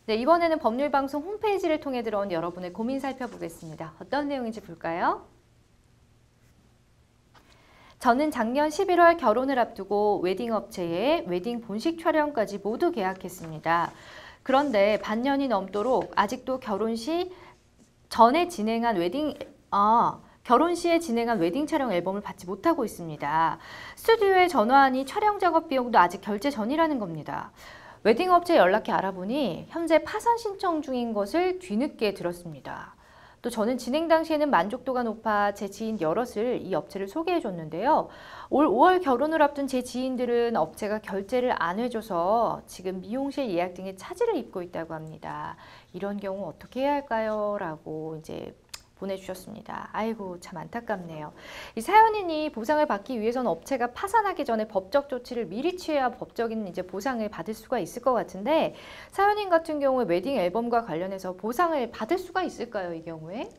네, 이번에는 법률방송 홈페이지를 통해 들어온 여러분의 고민 살펴보겠습니다. 어떤 내용인지 볼까요? 저는 작년 11월 결혼을 앞두고 웨딩 업체에 웨딩 본식 촬영까지 모두 계약했습니다. 그런데 반년이 넘도록 아직도 결혼 시에 진행한 웨딩 촬영 앨범을 받지 못하고 있습니다. 스튜디오에 전화하니 촬영 작업 비용도 아직 결제 전이라는 겁니다. 웨딩 업체에 연락해 알아보니 현재 파산 신청 중인 것을 뒤늦게 들었습니다. 또 저는 진행 당시에는 만족도가 높아 제 지인 여럿을 이 업체를 소개해 줬는데요. 올 5월 결혼을 앞둔 제 지인들은 업체가 결제를 안 해줘서 지금 미용실 예약 등의 차질을 빚고 있다고 합니다. 이런 경우 어떻게 해야 할까요? 라고 이제 보내주셨습니다. 아이고 참 안타깝네요. 이 사연인이 보상을 받기 위해서는 업체가 파산하기 전에 법적 조치를 미리 취해야 법적인 이제 보상을 받을 수가 있을 것 같은데 사연인 같은 경우에 웨딩 앨범과 관련해서 보상을 받을 수가 있을까요? 이 경우에?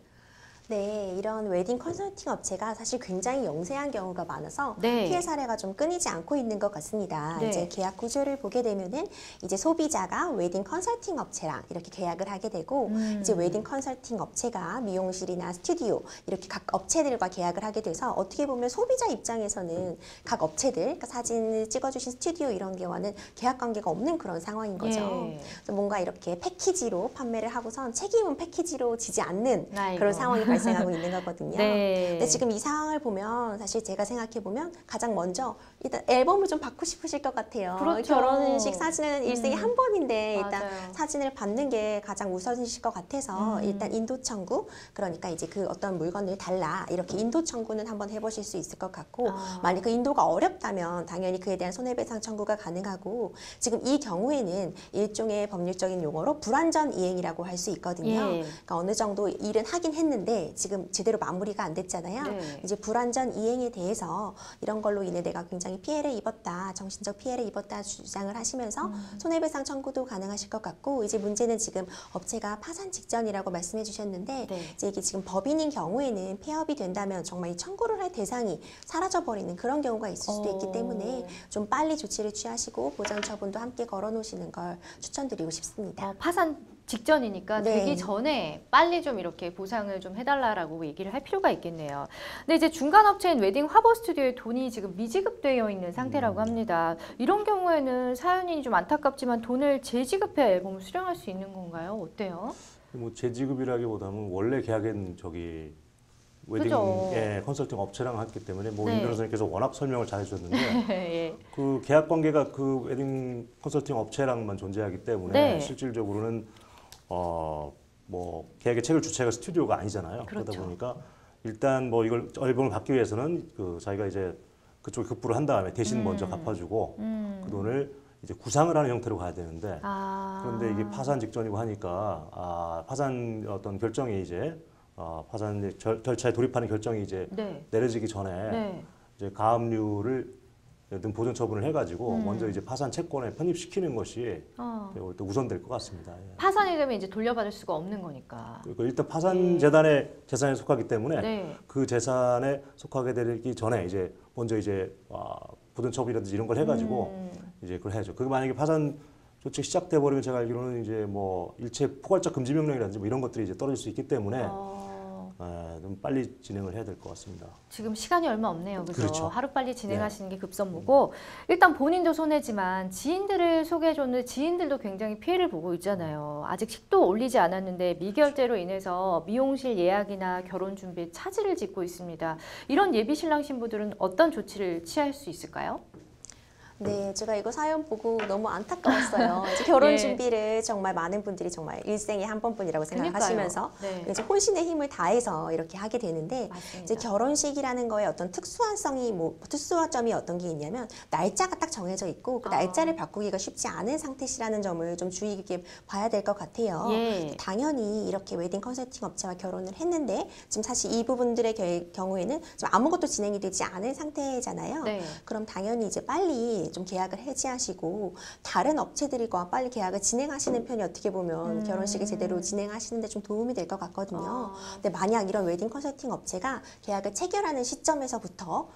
네, 이런 웨딩 컨설팅 업체가 사실 굉장히 영세한 경우가 많아서 네. 피해 사례가 좀 끊이지 않고 있는 것 같습니다. 네. 이제 계약 구조를 보게 되면은 이제 소비자가 웨딩 컨설팅 업체랑 이렇게 계약을 하게 되고 이제 웨딩 컨설팅 업체가 미용실이나 스튜디오 이렇게 각 업체들과 계약을 하게 돼서 어떻게 보면 소비자 입장에서는 각 업체들, 그러니까 사진을 찍어주신 스튜디오 이런 경우는 계약 관계가 없는 그런 상황인 거죠. 예. 그래서 뭔가 이렇게 패키지로 판매를 하고선 책임은 패키지로 지지 않는 아이고. 그런 상황이 발생하고 있는 거거든요. 네. 근데 지금 이 상황을 보면 사실 제가 생각해 보면 가장 먼저 일단 앨범을 좀 받고 싶으실 것 같아요. 그렇죠. 결혼식 사진은 일생에 한 번인데 일단 맞아요. 사진을 받는 게 가장 우선이실 것 같아서 일단 인도 청구, 그러니까 이제 그 어떤 물건을 달라 이렇게 인도 청구는 한번 해보실 수 있을 것 같고 만약 그 인도가 어렵다면 당연히 그에 대한 손해배상 청구가 가능하고 지금 이 경우에는 일종의 법률적인 용어로 불완전 이행이라고 할 수 있거든요. 예. 그러니까 어느 정도 일은 하긴 했는데 지금 제대로 마무리가 안 됐잖아요. 네. 이제 불완전 이행에 대해서 이런 걸로 인해 내가 굉장히 피해를 입었다, 정신적 피해를 입었다 주장을 하시면서 손해배상 청구도 가능하실 것 같고 이제 문제는 지금 업체가 파산 직전이라고 말씀해 주셨는데 네. 이제 이게 지금 법인인 경우에는 폐업이 된다면 정말 이 청구를 할 대상이 사라져버리는 그런 경우가 있을 수도 있기 때문에 좀 빨리 조치를 취하시고 보전 처분도 함께 걸어놓으시는 걸 추천드리고 싶습니다. 파산 직전이니까 네. 되기 전에 빨리 좀 이렇게 보상을 좀 해달라고 얘기를 할 필요가 있겠네요. 근데 이제 중간 업체인 웨딩 화보 스튜디오에 돈이 지금 미지급되어 있는 상태라고 합니다. 이런 경우에는 사연인이 좀 안타깝지만 돈을 재지급해야 앨범을 수령할 수 있는 건가요? 어때요? 뭐 재지급이라기보다는 원래 계약은 저기 웨딩 그죠. 컨설팅 업체랑 했기 때문에 뭐 네. 임 변호사님께서 워낙 설명을 잘 해주셨는데 예. 그 계약 관계가 그 웨딩 컨설팅 업체랑만 존재하기 때문에 네. 실질적으로는 뭐 계약의 체결 주체가 스튜디오가 아니잖아요. 그렇죠. 그러다 보니까 일단 뭐 이걸 앨범을 받기 위해서는 그 자기가 이제 그쪽에 급부를 한 다음에 대신 먼저 갚아주고 그 돈을 이제 구상을 하는 형태로 가야 되는데 그런데 이게 파산 직전이고 하니까 파산 어떤 결정이 이제 파산 절차에 돌입하는 결정이 이제 네. 내려지기 전에 네. 이제 가압류를 등 보존 처분을 해가지고 먼저 이제 파산 채권에 편입시키는 것이 제가 볼 때 우선될 것 같습니다. 예. 파산이 되면 이제 돌려받을 수가 없는 거니까. 그러니까 일단 파산 재단의 재산에 속하기 때문에 네. 그 재산에 속하게 되기 전에 이제 먼저 이제 보존 처분이라든지 이런 걸 해가지고 이제 그걸 해야죠. 그게 만약에 파산 조치 시작돼 버리면 제가 알기로는 이제 뭐 일체 포괄적 금지 명령이라든지 뭐 이런 것들이 이제 떨어질 수 있기 때문에 좀 빨리 진행을 해야 될 것 같습니다. 지금 시간이 얼마 없네요. 그죠? 그렇죠. 하루빨리 진행하시는 게 급선무고 일단 본인도 손해지만 지인들을 소개해줬는데 지인들도 굉장히 피해를 보고 있잖아요. 아직 식도 올리지 않았는데 미결제로 인해서 미용실 예약이나 결혼 준비에 차질을 빚고 있습니다. 이런 예비 신랑 신부들은 어떤 조치를 취할 수 있을까요? 네, 제가 이거 사연 보고 너무 안타까웠어요. 이제 결혼 예. 준비를 정말 많은 분들이 정말 일생에 한 번뿐이라고 생각하시면서 네. 이제 혼신의 힘을 다해서 이렇게 하게 되는데 맞습니다. 이제 결혼식이라는 거에 어떤 특수한성이 뭐 특수점이 어떤 게 있냐면 날짜가 딱 정해져 있고 그 날짜를 바꾸기가 쉽지 않은 상태시라는 점을 좀 주의 깊게 봐야 될 것 같아요. 예. 당연히 이렇게 웨딩 컨설팅 업체와 결혼을 했는데 지금 사실 이 부분들의 경우에는 좀 아무것도 진행이 되지 않은 상태잖아요. 네. 그럼 당연히 이제 빨리 좀 계약을 해지하시고 다른 업체들과 빨리 계약을 진행하시는 편이 어떻게 보면 결혼식을 제대로 진행하시는데 좀 도움이 될 것 같거든요. 근데 만약 이런 웨딩 컨설팅 업체가 계약을 체결하는 시점에서부터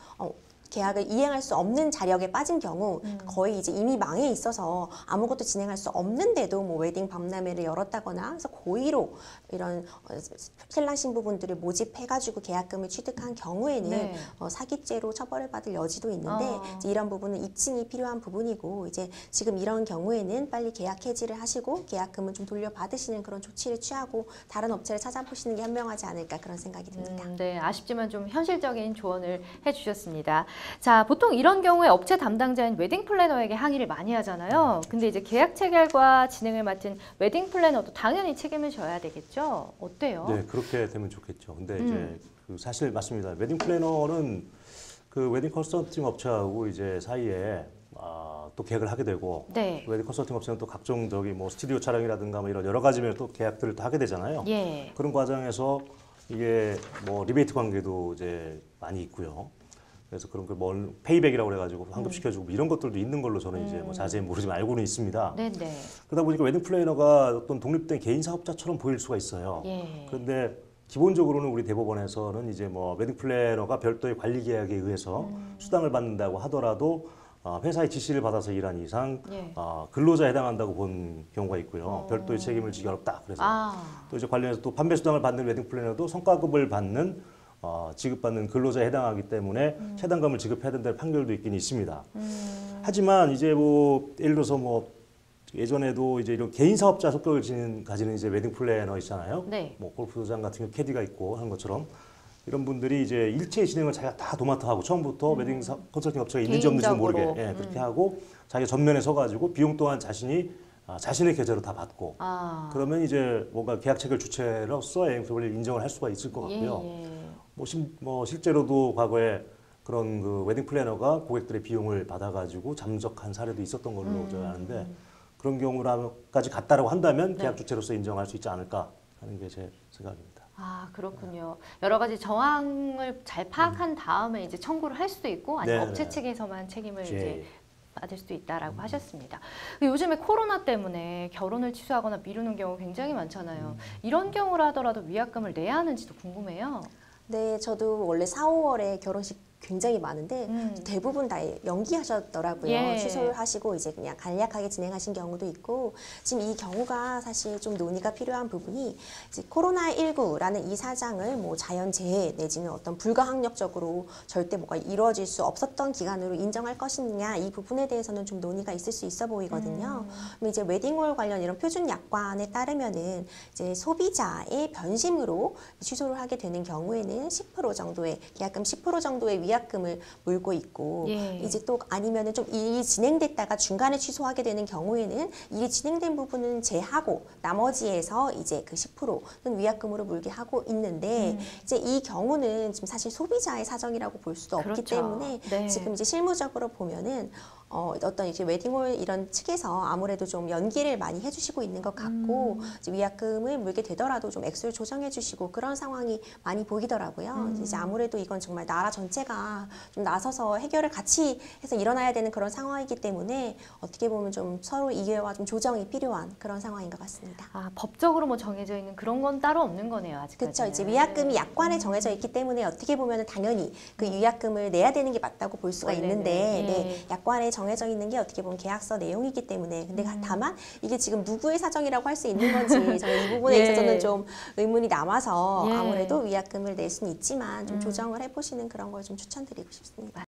계약을 이행할 수 없는 자력에 빠진 경우 거의 이제 이미 망해 있어서 아무것도 진행할 수 없는데도 뭐 웨딩 박람회를 열었다거나 그래서 고의로 이런 신랑 신부분들을 모집해가지고 계약금을 취득한 경우에는 네. 사기죄로 처벌을 받을 여지도 있는데 이제 이런 부분은 입증이 필요한 부분이고 이제 지금 이런 경우에는 빨리 계약 해지를 하시고 계약금을 좀 돌려받으시는 그런 조치를 취하고 다른 업체를 찾아보시는 게 현명하지 않을까 그런 생각이 듭니다. 네, 아쉽지만 좀 현실적인 조언을 해주셨습니다. 자, 보통 이런 경우에 업체 담당자인 웨딩 플래너에게 항의를 많이 하잖아요. 근데 이제 계약 체결과 진행을 맡은 웨딩 플래너도 당연히 책임을 져야 되겠죠? 어때요? 네, 그렇게 되면 좋겠죠. 근데 이제 그 사실 맞습니다. 웨딩 플래너는 그 웨딩 컨설팅 업체하고 이제 사이에 또 계약을 하게 되고 네. 웨딩 컨설팅 업체는 또 각종 저기 뭐 스튜디오 촬영이라든가 뭐 이런 여러 가지 면또 계약들을 또 하게 되잖아요. 예. 그런 과정에서 이게 뭐 리베이트 관계도 이제 많이 있고요. 그래서 그런 걸 페이백이라고 그래가지고 환급시켜주고 뭐 이런 것들도 있는 걸로 저는 이제 뭐 자세히 모르지만 알고는 있습니다. 네네. 그러다 보니까 웨딩 플래너가 어떤 독립된 개인 사업자처럼 보일 수가 있어요. 예. 그런데 기본적으로는 우리 대법원에서는 이제 뭐 웨딩 플래너가 별도의 관리 계약에 의해서 수당을 받는다고 하더라도 회사의 지시를 받아서 일한 이상 예. 근로자에 해당한다고 본 경우가 있고요. 별도의 책임을 지기 어렵다. 그래서 또 이제 관련해서 또 판매 수당을 받는 웨딩 플래너도 성과급을 받는 지급받는 근로자에 해당하기 때문에 해당금을 지급해야 된다는 판결도 있긴 있습니다. 하지만 이제 뭐 예를 들어서 뭐 예전에도 이제 이런 개인 사업자 성격을 가지는 이제 웨딩 플래너 있잖아요. 네. 뭐 골프장 같은 경우 캐디가 있고 하는 것처럼 이런 분들이 이제 일체 진행을 자기가 다 도맡아 하고 처음부터 웨딩 컨설팅 업체가 있는지 없는지도 모르게 개인적으로. 그렇게 하고 자기가 전면에 서가지고 비용 또한 자신의 계좌로 다 받고 그러면 이제 뭔가 계약 체결 주체로서 AMF를 인정을 할 수가 있을 것 같고요. 예, 예. 뭐 실제로도 과거에 그런 그 웨딩 플래너가 고객들의 비용을 받아가지고 잠적한 사례도 있었던 걸로 제가 아는데 그런 경우까지 갔다라고 한다면 계약 주체로서 인정할 수 있지 않을까 하는 게 제 생각입니다. 아, 그렇군요. 여러 가지 정황을 잘 파악한 다음에 이제 청구를 할 수도 있고 아니면 네, 업체 네. 측에서만 책임을 예. 이제 받을 수도 있다라고 하셨습니다. 요즘에 코로나 때문에 결혼을 취소하거나 미루는 경우 굉장히 많잖아요. 이런 경우를 하더라도 위약금을 내야 하는지도 궁금해요. 네, 저도 원래 4, 5월에 결혼식 굉장히 많은데 대부분 다 연기하셨더라고요. 예. 취소를 하시고 이제 그냥 간략하게 진행하신 경우도 있고 지금 이 경우가 사실 좀 논의가 필요한 부분이 이제 코로나19라는 이 사장을 뭐 자연재해 내지는 어떤 불가항력적으로 절대 뭐가 이루어질 수 없었던 기간으로 인정할 것이냐 이 부분에 대해서는 좀 논의가 있을 수 있어 보이거든요. 그럼 이제 웨딩홀 관련 이런 표준 약관에 따르면은 이제 소비자의 변심으로 취소를 하게 되는 경우에는 10% 정도의 계약금 10% 정도의 위약금을 물고 있고 예. 이제 또 아니면은 좀 일이 진행됐다가 중간에 취소하게 되는 경우에는 일이 진행된 부분은 제하고 나머지에서 이제 그 10%는 위약금으로 물게 하고 있는데 이제 이 경우는 지금 사실 소비자의 사정이라고 볼 수도 없기 그렇죠. 때문에 네. 지금 이제 실무적으로 보면은 어떤 이제 웨딩홀 이런 측에서 아무래도 좀 연기를 많이 해주시고 있는 것 같고 이제 위약금을 물게 되더라도 좀 액수를 조정해주시고 그런 상황이 많이 보이더라고요. 이제 아무래도 이건 정말 나라 전체가 좀 나서서 해결을 같이 해서 일어나야 되는 그런 상황이기 때문에 어떻게 보면 좀 서로 이해와 좀 조정이 필요한 그런 상황인 것 같습니다. 아, 법적으로 뭐 정해져 있는 그런 건 따로 없는 거네요, 아직까지는. 그렇죠. 이제 위약금이 약관에 정해져 있기 때문에 어떻게 보면 당연히 그 위약금을 내야 되는 게 맞다고 볼 수가 원래는. 있는데 예. 네, 약관에 정해져 있는 게 어떻게 보면 계약서 내용이기 때문에 근데 다만 이게 지금 누구의 사정이라고 할 수 있는 건지 저는 이 부분에 예. 있어서는 좀 의문이 남아서 예. 아무래도 위약금을 낼 수는 있지만 좀 조정을 해보시는 그런 걸 좀 추천드리고 싶습니다.